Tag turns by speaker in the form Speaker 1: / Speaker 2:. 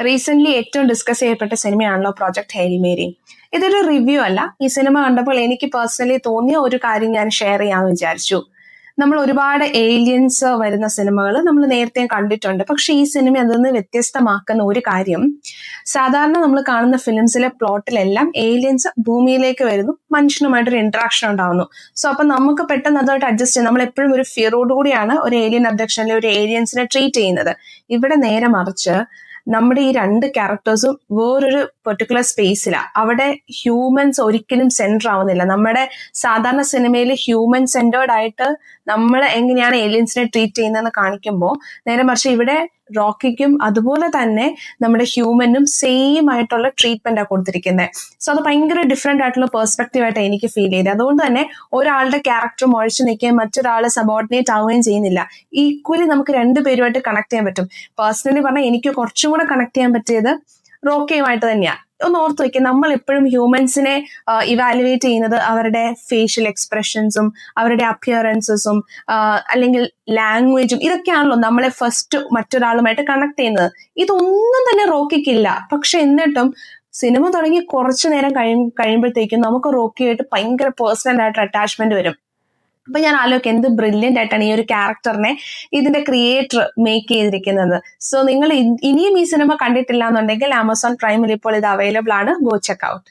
Speaker 1: Recent ഏറ്റവും discuss ചെയ്യപ്പെട്ട സിനിമയാണല്ലോ project ഹെയിരി Mary. ഇതൊരു റിവ്യൂ അല്ല. ഈ സിനിമ കണ്ടപ്പോൾ എനിക്ക് പേഴ്സണലി തോന്നിയ ഒരു കാര്യം ഞാൻ ഷെയർ ചെയ്യാമെന്ന് വിചാരിച്ചു. നമ്മൾ ഒരുപാട് ഏലിയൻസ് വരുന്ന സിനിമകൾ നമ്മൾ നേരത്തെ കണ്ടിട്ടുണ്ട്. പക്ഷെ ഈ സിനിമ അതിൽ വ്യത്യസ്തമാക്കുന്ന ഒരു കാര്യം, സാധാരണ നമ്മൾ കാണുന്ന ഫിലിംസിലെ പ്ലോട്ടിലെല്ലാം ഏലിയൻസ് ഭൂമിയിലേക്ക് വരുന്നു, മനുഷ്യനുമായിട്ടൊരു ഇന്ററാക്ഷൻ ഉണ്ടാവുന്നു. സോ അപ്പൊ നമുക്ക് പെട്ടെന്ന് അതുമായിട്ട് അഡ്ജസ്റ്റ് ചെയ്യാം. നമ്മൾ എപ്പോഴും ഒരു ഫിയറോട് കൂടിയാണ് ഒരു ഏലിയൻ അബ്ഡക്ഷനിലെ ഒരു ഏലിയൻസിനെ ട്രീറ്റ് ചെയ്യുന്നത്. ഇവിടെ നേരെ മറിച്ച് നമ്മുടെ ഈ രണ്ട് ക്യാരക്ടേഴ്സും വേറൊരു പെർട്ടിക്കുലർ സ്പേസിലാണ്. അവിടെ ഹ്യൂമൻസ് ഒരിക്കലും സെന്റർ ആവുന്നില്ല. നമ്മുടെ സാധാരണ സിനിമയിൽ ഹ്യൂമൻ സെന്റേർഡ് ആയിട്ട് നമ്മൾ എങ്ങനെയാണ് ഏലിയൻസിനെ ട്രീറ്റ് ചെയ്യുന്നതെന്ന് കാണിക്കുമ്പോൾ, നേരെ മറിച്ച് ഇവിടെ റോക്കിക്കും അതുപോലെ തന്നെ നമ്മുടെ ഹ്യൂമനും സെയിം ആയിട്ടുള്ള ട്രീറ്റ്മെന്റ് ആണ് കൊടുത്തിരിക്കുന്നത്. സോ അത് ഭയങ്കര ഡിഫറെന്റ് ആയിട്ടുള്ള പെർസ്പെക്റ്റീവ് ആയിട്ട് എനിക്ക് ഫീൽ ചെയ്തത്. അതുകൊണ്ട് തന്നെ ഒരാളുടെ ക്യാരക്ടർ മുഴച്ചു നിൽക്കുകയും മറ്റൊരാൾ സബോർഡിനേറ്റ് ആവുകയും ചെയ്യുന്നില്ല. ഈക്വലി നമുക്ക് രണ്ടുപേരുമായിട്ട് കണക്ട് ചെയ്യാൻ പറ്റും. പേഴ്സണലി പറഞ്ഞാൽ എനിക്ക് കുറച്ചും കൂടെ കണക്ട് ചെയ്യാൻ പറ്റിയത് റോക്കിയുമായിട്ട് തന്നെയാണ്. ഒന്ന് ഓർത്ത് വയ്ക്കുക, നമ്മൾ എപ്പോഴും ഹ്യൂമൻസിനെ ഇവാലുവേറ്റ് ചെയ്യുന്നത് അവരുടെ ഫേഷ്യൽ എക്സ്പ്രഷൻസും അവരുടെ അപ്പിയറൻസസും അല്ലെങ്കിൽ ലാംഗ്വേജും ഇതൊക്കെയാണല്ലോ നമ്മളെ ഫസ്റ്റ് മറ്റൊരാളുമായിട്ട് കണക്ട് ചെയ്യുന്നത്. ഇതൊന്നും തന്നെ റോക്കിക്കില്ല. പക്ഷെ എന്നിട്ടും സിനിമ തുടങ്ങി കുറച്ചു നേരം കഴിയുമ്പോഴത്തേക്കും നമുക്ക് റോക്കിയായിട്ട് ഭയങ്കര പേഴ്സണൽ ആയിട്ട് അറ്റാച്ച്മെന്റ് വരും. അപ്പൊ ഞാൻ ആലോചിക്കും, എന്ത് ബ്രില്യന്റ് ആയിട്ടാണ് ഈ ഒരു ക്യാരക്ടറിനെ ഇതിന്റെ ക്രിയേറ്റർ മേക്ക് ചെയ്തിരിക്കുന്നത്. സോ നിങ്ങൾ ഇനിയും ഈ സിനിമ കണ്ടിട്ടില്ല എന്നുണ്ടെങ്കിൽ ആമസോൺ പ്രൈമിൽ ഇപ്പോൾ ഇത് അവൈലബിൾ ആണ്. Go check out.